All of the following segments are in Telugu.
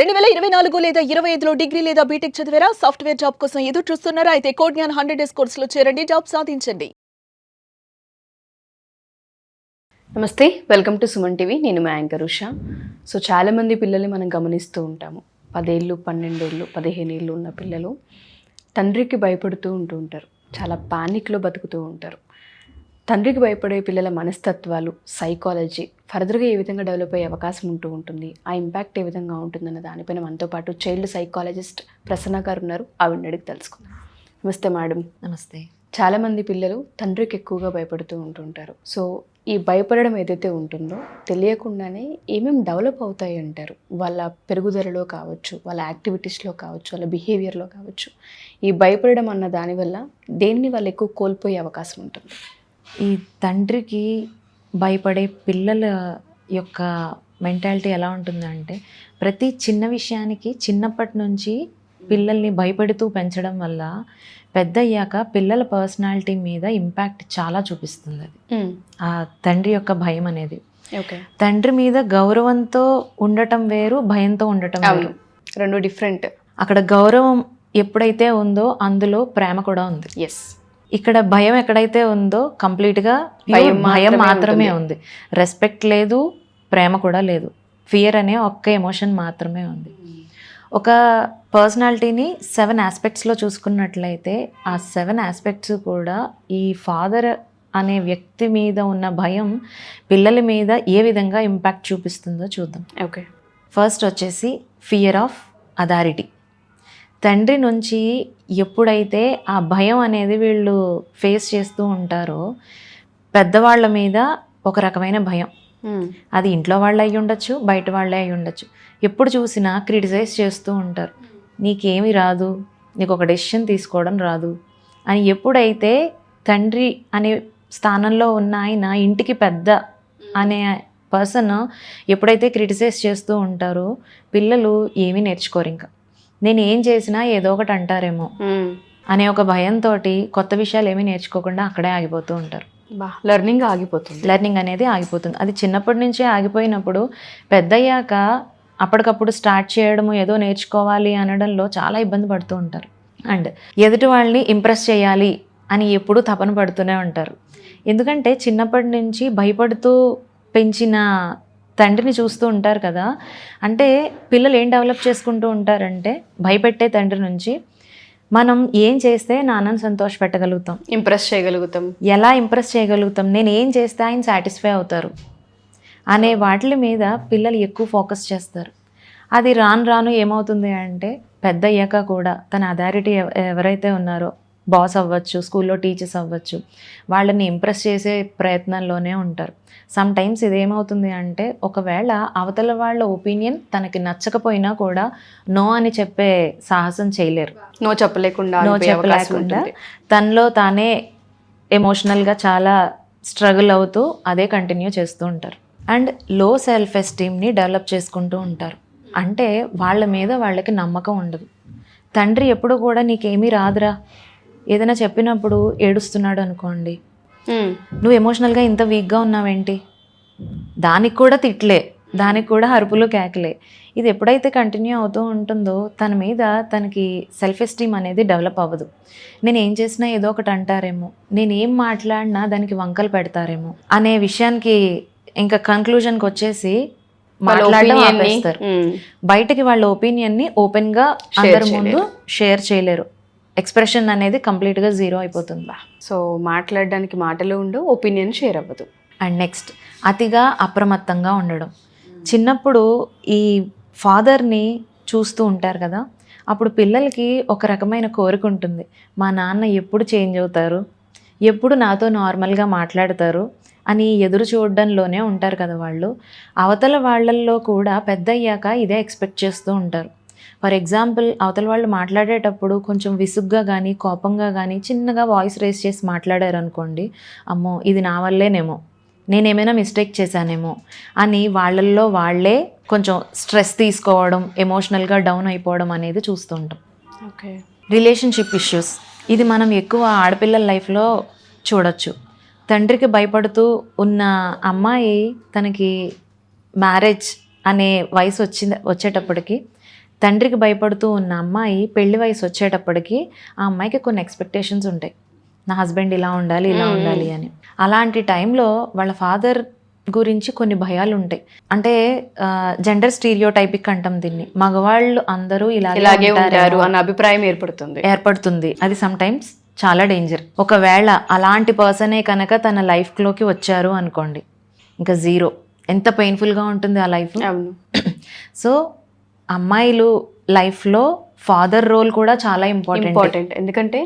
2024 లేదా 25లో డిగ్రీ లేదా బీటెక్ చదివారా? సాఫ్ట్వేర్ జాబ్ కోసం ఎదురు చూస్తున్నారా? అయితే కోడ్ జ్ఞాన్ 100 డేస్ కోర్సులో చేరండి, జాబ్ సాధించండి. నమస్తే, వెల్కమ్ టు సుమన్ టీవీ. నేను మా యాంకర్ ఉషా. సో చాలామంది పిల్లల్ని మనం గమనిస్తూ ఉంటాము. 10 ఏళ్ళు, 12 ఏళ్ళు, 15 ఏళ్ళు ఉన్న పిల్లలు తండ్రికి భయపడుతూ ఉంటారు. చాలా పానిక్లో బతుకుతూ ఉంటారు. తండ్రికి భయపడే పిల్లల మనస్తత్వాలు, సైకాలజీ ఫర్దర్గా ఏ విధంగా డెవలప్ అయ్యే అవకాశం ఉంటుంది, ఆ ఇంపాక్ట్ ఏ విధంగా ఉంటుందన్న దానిపైన మనతో పాటు చైల్డ్ సైకాలజిస్ట్ ప్రసన్న గారు ఉన్నారు. ఆవిడని అడిగి తెలుసుకుందాం. నమస్తే మేడం. నమస్తే. చాలామంది పిల్లలు తండ్రికి ఎక్కువగా భయపడుతూ ఉంటుంటారు. సో ఈ భయపడడం ఏదైతే ఉంటుందో తెలియకుండానే ఏమేమి డెవలప్ అవుతాయి అంటారు? వాళ్ళ పెరుగుదలలో కావచ్చు, వాళ్ళ యాక్టివిటీస్లో కావచ్చు, వాళ్ళ బిహేవియర్లో కావచ్చు. ఈ భయపడడం అన్న దానివల్ల దేన్ని వాళ్ళు ఎక్కువ కోల్పోయే అవకాశం ఉంటుంది? ఈ తండ్రికి భయపడే పిల్లల యొక్క మెంటాలిటీ ఎలా ఉంటుందంటే, ప్రతి చిన్న విషయానికి చిన్నప్పటి నుంచి పిల్లల్ని భయపెడుతూ పెంచడం వల్ల పెద్ద అయ్యాక పిల్లల పర్సనాలిటీ మీద ఇంపాక్ట్ చాలా చూపిస్తుంది. అది ఆ తండ్రి యొక్క భయం అనేది. తండ్రి మీద గౌరవంతో ఉండటం వేరు, భయంతో ఉండటం వేరు, రెండు డిఫరెంట్. అక్కడ గౌరవం ఎప్పుడైతే ఉందో అందులో ప్రేమ కూడా ఉంది. ఎస్. ఇక్కడ భయం ఎక్కడైతే ఉందో కంప్లీట్గా భయం మాత్రమే ఉంది. రెస్పెక్ట్ లేదు, ప్రేమ కూడా లేదు. ఫియర్ అనే ఒక్క ఎమోషన్ మాత్రమే ఉంది. ఒక పర్సనాలిటీని 7 ఆస్పెక్ట్స్లో చూసుకున్నట్లయితే ఆ 7 ఆస్పెక్ట్స్ కూడా ఈ ఫాదర్ అనే వ్యక్తి మీద ఉన్న భయం పిల్లల మీద ఏ విధంగా ఇంపాక్ట్ చూపిస్తుందో చూద్దాం. ఓకే. ఫస్ట్ వచ్చేసి ఫియర్ ఆఫ్ అథారిటీ. తండ్రి నుంచి ఎప్పుడైతే ఆ భయం అనేది వీళ్ళు ఫేస్ చేస్తూ ఉంటారో, పెద్దవాళ్ళ మీద ఒక రకమైన భయం. అది ఇంట్లో వాళ్ళు అయి ఉండొచ్చు, బయట వాళ్ళే అయి ఉండొచ్చు. ఎప్పుడు చూసినా క్రిటిసైజ్ చేస్తూ ఉంటారు. నీకేమి రాదు, నీకు ఒక డెసిషన్ తీసుకోవడం రాదు అని. ఎప్పుడైతే తండ్రి అనే స్థానంలో ఉన్న ఆయన, ఇంటికి పెద్ద అనే పర్సన్ ఎప్పుడైతే క్రిటిసైజ్ చేస్తూ ఉంటారో, పిల్లలు ఏమీ నేర్చుకోరు. ఇంకా నేను ఏం చేసినా ఏదో ఒకటి అంటారేమో అనే ఒక భయంతో కొత్త విషయాలు ఏమీ నేర్చుకోకుండా అక్కడే ఆగిపోతూ ఉంటారు. లెర్నింగ్ అనేది ఆగిపోతుంది. అది చిన్నప్పటి నుంచే ఆగిపోయినప్పుడు పెద్దయ్యాక అప్పటికప్పుడు స్టార్ట్ చేయడము, ఏదో నేర్చుకోవాలి అనడంలో చాలా ఇబ్బంది పడుతూ ఉంటారు. అండ్ ఎదుటి వాళ్ళని ఇంప్రెస్ చేయాలి అని ఎప్పుడూ తపన పడుతూనే ఉంటారు. ఎందుకంటే చిన్నప్పటి నుంచి భయపడుతూ పెంచిన తండ్రిని చూస్తూ ఉంటారు కదా. అంటే పిల్లలు ఏం డెవలప్ చేసుకుంటూ ఉంటారంటే, భయపెట్టే తండ్రి నుంచి మనం ఏం చేస్తే నాన్నని సంతోష పెట్టగలుగుతాం, ఇంప్రెస్ చేయగలుగుతాం, ఎలా ఇంప్రెస్ చేయగలుగుతాం, నేను ఏం చేస్తే ఆయన సాటిస్ఫై అవుతారు అనే వాటి మీద పిల్లలు ఎక్కువ ఫోకస్ చేస్తారు. అది రాను రాను ఏమవుతుంది అంటే, పెద్ద అయ్యాక కూడా తన అథారిటీ ఎవరైతే ఉన్నారో, బాస్ అవ్వచ్చు, స్కూల్లో టీచర్స్ అవ్వచ్చు, వాళ్ళని ఇంప్రెస్ చేసే ప్రయత్నంలోనే ఉంటారు. సమ్ టైమ్స్ ఇదేమవుతుంది అంటే, ఒకవేళ అవతల వాళ్ళ ఒపీనియన్ తనకి నచ్చకపోయినా కూడా నో అని చెప్పే సాహసం చేయలేరు. నో చెప్పలేకుండా తనలో తానే ఎమోషనల్గా చాలా స్ట్రగుల్ అవుతూ అదే కంటిన్యూ చేస్తూ ఉంటారు. అండ్ లో సెల్ఫ్ ఎస్టీమ్ని డెవలప్ చేసుకుంటూ ఉంటారు. అంటే వాళ్ళ మీద వాళ్ళకి నమ్మకం ఉండదు. తండ్రి ఎప్పుడు కూడా నీకేమీ రాదురా, ఏదైనా చెప్పినప్పుడు ఏడుస్తున్నాడు అనుకోండి, నువ్వు ఎమోషనల్గా ఇంత వీక్గా ఉన్నావేంటి, దానికి కూడా తిట్లే, దానికి కూడా అరుపులు కేకలే. ఇది ఎప్పుడైతే కంటిన్యూ అవుతూ ఉంటుందో తన మీద తనకి సెల్ఫ్ ఎస్టీమ్ అనేది డెవలప్ అవ్వదు. నేను ఏం చేసినా ఏదో ఒకటి అంటారేమో, నేను ఏం మాట్లాడినా దానికి వంకలు పెడతారేమో అనే విషయానికి ఇంకా కన్క్లూజన్కి వచ్చేసి మాట్లాడడం ఆపేస్తారు. బయటకి వాళ్ళ ఒపీనియన్ని ఓపెన్గా అందరి ముందు షేర్ చేయలేరు. ఎక్స్ప్రెషన్ అనేది కంప్లీట్గా జీరో అయిపోతుంది. సో మాట్లాడడానికి మాటలు ఉండవు, ఒపీనియన్ షేర్ అవ్వదు. అండ్ నెక్స్ట్ అతిగా అప్రమత్తంగా ఉండడం. చిన్నప్పుడు ఈ ఫాదర్ని చూస్తూ ఉంటారు కదా, అప్పుడు పిల్లలకి ఒక రకమైన కోరిక ఉంటుంది, మా నాన్న ఎప్పుడు చేంజ్ అవుతారు, ఎప్పుడు నాతో నార్మల్గా మాట్లాడతారు అని ఎదురు చూడడంలోనే ఉంటారు కదా వాళ్ళు. అవతల వాళ్ళల్లో కూడా పెద్ద అయ్యాక ఇదే ఎక్స్పెక్ట్ చేస్తూ ఉంటారు. ఫర్ ఎగ్జాంపుల్, అవతల వాళ్ళు మాట్లాడేటప్పుడు కొంచెం విసుగ్గా కానీ కోపంగా కానీ చిన్నగా వాయిస్ రేస్ చేసి మాట్లాడారు అనుకోండి, అమ్మో ఇది నా వల్లేనేమో, నేనేమైనా మిస్టేక్ చేశానేమో అని వాళ్ళల్లో వాళ్ళే కొంచెం స్ట్రెస్ తీసుకోవడం, ఎమోషనల్గా డౌన్ అయిపోవడం అనేది చూస్తుంటాం. ఓకే. రిలేషన్షిప్ ఇష్యూస్, ఇది మనం ఎక్కువ ఆడపిల్లల లైఫ్లో చూడొచ్చు. తండ్రికి భయపడుతూ ఉన్న అమ్మాయి తనకి మ్యారేజ్ అనే వయసు వచ్చేటప్పటికి తండ్రికి భయపడుతూ ఉన్న అమ్మాయి పెళ్లి వయసు వచ్చేటప్పటికి ఆ అమ్మాయికి కొన్ని ఎక్స్పెక్టేషన్స్ ఉంటాయి, నా హస్బెండ్ ఇలా ఉండాలి ఇలా ఉండాలి అని. అలాంటి టైంలో వాళ్ళ ఫాదర్ గురించి కొన్ని భయాలు ఉంటాయి. అంటే జెండర్ స్టీరియోటైపిక్ అంటాం దీన్ని, మగవాళ్ళు అందరూ ఇలాగే ఉంటారు అన్న అభిప్రాయం ఏర్పడుతుంది. అది సమ్ టైమ్స్ చాలా డేంజర్. ఒకవేళ అలాంటి పర్సనే కనుక తన లైఫ్లోకి వచ్చారు అనుకోండి, ఇంకా జీరో. ఎంత పెయిన్ఫుల్గా ఉంటుంది ఆ లైఫ్. సో అమ్మాయిలు లైఫ్లో ఫాదర్ రోల్ కూడా చాలా ఇంపార్టెంట్. ఎందుకంటే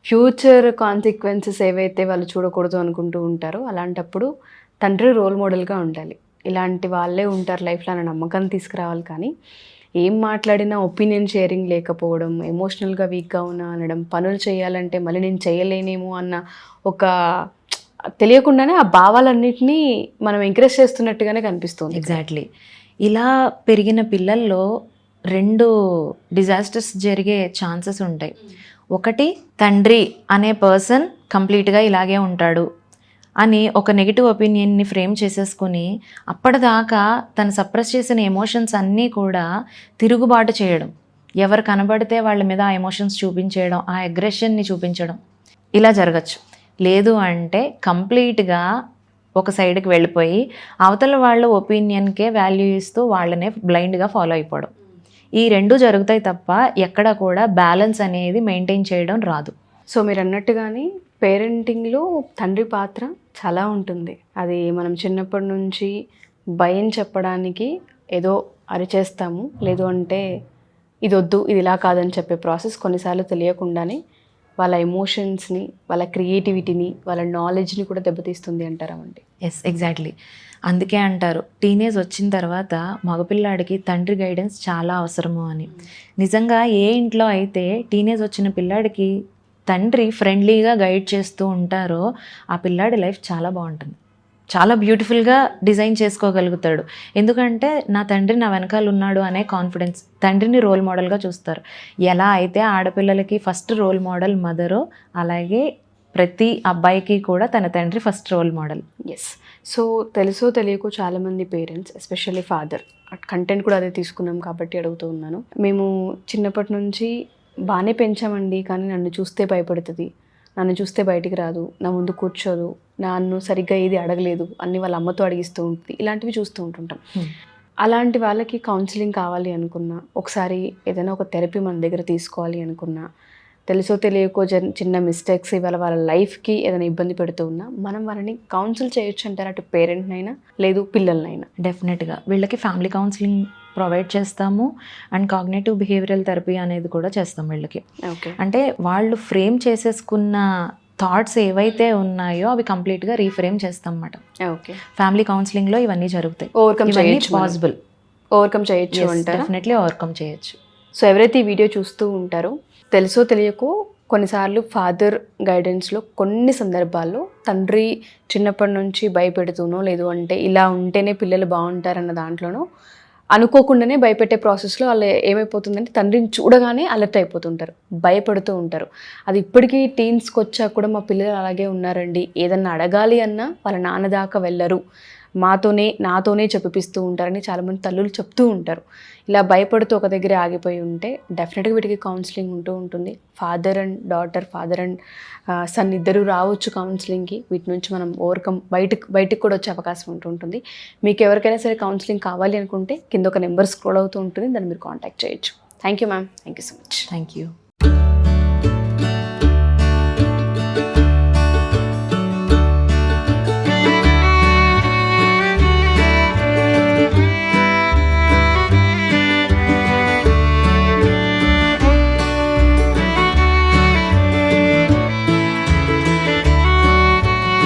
ఫ్యూచర్ కాన్సిక్వెన్సెస్ ఏవైతే వాళ్ళు చూడకూడదు అనుకుంటూ ఉంటారో అలాంటప్పుడు తండ్రి రోల్ మోడల్గా ఉండాలి. ఇలాంటి వాళ్ళే ఉంటారు లైఫ్లో అన్న నమ్మకాన్ని తీసుకురావాలి. కానీ ఏం మాట్లాడినా ఒపీనియన్ షేరింగ్ లేకపోవడం, ఎమోషనల్గా వీక్గా అనడం, పనులు చేయాలంటే మళ్ళీ నేను చేయలేనేమో అన్న ఒక తెలియకుండానే ఆ భావాలన్నింటినీ మనం ఎంకరేజ్ చేస్తున్నట్టుగానే కనిపిస్తుంది. ఎగ్జాక్ట్లీ. ఇలా పెరిగిన పిల్లల్లో 2 డిజాస్టర్స్ జరిగే ఛాన్సెస్ ఉంటాయి. ఒకటి, తండ్రి అనే పర్సన్ కంప్లీట్గా ఇలాగే ఉంటాడు అని ఒక నెగిటివ్ ఒపీనియన్ని ఫ్రేమ్ చేసేసుకుని అప్పటిదాకా తను సప్రెస్ చేసిన ఎమోషన్స్ అన్నీ కూడా తిరుగుబాటు చేయడం, ఎవరు కనబడితే వాళ్ళ మీద ఆ ఎమోషన్స్ చూపించేయడం, ఆ అగ్రెషన్ని చూపించడం, ఇలా జరగచ్చు. లేదు అంటే కంప్లీట్గా ఒక సైడ్కి వెళ్ళిపోయి అవతల వాళ్ళ ఒపీనియన్కే వాల్యూ ఇస్తూ వాళ్ళనే బ్లైండ్గా ఫాలో అయిపోవడం. ఈ 2 జరుగుతాయి తప్ప ఎక్కడ కూడా బ్యాలెన్స్ అనేది మెయింటైన్ చేయడం రాదు. సో మీరు అన్నట్టుగానే పేరెంటింగ్లో తండ్రి పాత్ర చాలా ఉంటుంది. అది మనం చిన్నప్పటి నుంచి భయం చెప్పడానికి ఏదో అరిచేస్తాము, లేదు అంటే ఇది వద్దు ఇది ఇలా కాదని చెప్పే ప్రాసెస్ కొన్నిసార్లు తెలియకుండానే వాళ్ళ ఎమోషన్స్ని, వాళ్ళ క్రియేటివిటీని, వాళ్ళ నాలెడ్జ్ని కూడా దెబ్బతీస్తుంది అంటారామండి. Yes, exactly. అందుకే అంటారు టీనేజ్ వచ్చిన తర్వాత మగపిల్లాడికి తండ్రి గైడెన్స్ చాలా అవసరము అని. నిజంగా ఏ ఇంట్లో అయితే టీనేజ్ వచ్చిన పిల్లాడికి తండ్రి ఫ్రెండ్లీగా గైడ్ చేస్తూ ఉంటారో ఆ పిల్లాడి లైఫ్ చాలా బాగుంటుంది, చాలా బ్యూటిఫుల్గా డిజైన్ చేసుకోగలుగుతాడు. ఎందుకంటే నా తండ్రి నా వెనకాల ఉన్నాడు అనే కాన్ఫిడెన్స్, తండ్రిని రోల్ మోడల్గా చూస్తారు. ఎలా అయితే ఆడపిల్లలకి ఫస్ట్ రోల్ మోడల్ మదరో, అలాగే ప్రతి అబ్బాయికి కూడా తన తండ్రి first role model. Yes. So తెలుసో తెలియకో చాలామంది పేరెంట్స్, ఎస్పెషల్లీ ఫాదర్, కంటెంట్ కూడా అదే తీసుకున్నాం కాబట్టి అడుగుతూ ఉన్నాను. మేము చిన్నప్పటి నుంచి బాగానే పెంచామండి, కానీ నన్ను చూస్తే భయపడుతుంది, నన్ను చూస్తే బయటికి రాదు, నా ముందు కూర్చోదు, నన్ను సరిగ్గా ఏది అడగలేదు, అన్ని వాళ్ళ అమ్మతో అడిగిస్తూ ఉంటుంది, ఇలాంటివి చూస్తూ ఉంటుంటాం. అలాంటి వాళ్ళకి కౌన్సిలింగ్ కావాలి అనుకున్నా, ఒకసారి ఏదైనా ఒక థెరపీ మన దగ్గర తీసుకోవాలి అనుకున్నా, తెలుసో తెలియకో చిన్న మిస్టేక్స్ ఇవాళ వాళ్ళ లైఫ్కి ఏదైనా ఇబ్బంది పెడుతూ ఉన్నా మనం వాళ్ళని కౌన్సిల్ చేయొచ్చు అంటారు, అటు పేరెంట్నైనా లేదు పిల్లలనైనా. డెఫినెట్గా వీళ్ళకి ఫ్యామిలీ కౌన్సిలింగ్ ప్రొవైడ్ చేస్తాము అండ్ కాగ్నేటివ్ బిహేవియరల్ థెరపీ అనేది కూడా చేస్తాం వీళ్ళకి. ఓకే. అంటే వాళ్ళు ఫ్రేమ్ చేసేసుకున్న థాట్స్ ఏవైతే ఉన్నాయో అవి కంప్లీట్గా రీఫ్రేమ్ చేస్తాం అన్నమాట. ఓకే. ఫ్యామిలీ కౌన్సిలింగ్లో ఇవన్నీ జరుగుతాయి. ఓవర్కమ్ చేయొచ్చు, పాసిబుల్. ఓవర్కమ్ చేయొచ్చు అంటారు. డెఫినెట్లీ ఓవర్కమ్ చేయొచ్చు. సో ఎవరైతే ఈ వీడియో చూస్తూ ఉంటారో తెలుసో తెలియకో కొన్నిసార్లు ఫాదర్ గైడెన్స్లో కొన్ని సందర్భాల్లో తండ్రి చిన్నప్పటి నుంచి భయపెడుతూనో, లేదు అంటే ఇలా ఉంటేనే పిల్లలు బాగుంటారన్న దాంట్లోనో అనుకోకుండానే భయపెట్టే ప్రాసెస్లో వాళ్ళు ఏమైపోతుందంటే తండ్రిని చూడగానే అలర్ట్ అయిపోతుంటారు, భయపడుతూ ఉంటారు. అది ఇప్పటికీ టీన్స్కి వచ్చాక కూడా మా పిల్లలు అలాగే ఉన్నారండి, ఏదన్నా అడగాలి అన్నా వాళ్ళ నాన్న దాకా వెళ్ళరు, నాతోనే చెప్పిస్తూ ఉంటారని చాలామంది తల్లులు చెప్తూ ఉంటారు. ఇలా భయపడుతూ ఒక దగ్గర ఆగిపోయి ఉంటే డెఫినెట్గా వీటికి కౌన్సిలింగ్ ఉంటూ ఉంటుంది. Father and daughter, father and son ఇద్దరు రావచ్చు కౌన్సిలింగ్కి. వీటి నుంచి మనం ఓవర్కమ్ బయటకు కూడా వచ్చే అవకాశం ఉంటుంది. మీకు ఎవరికైనా సరే కౌన్సిలింగ్ కావాలి అనుకుంటే కింద ఒక నెంబర్ స్క్రోల్ అవుతూ ఉంటుంది, దాన్ని మీరు కాంటాక్ట్ చేయొచ్చు. Thank you ma'am. Thank you so much. Thank you.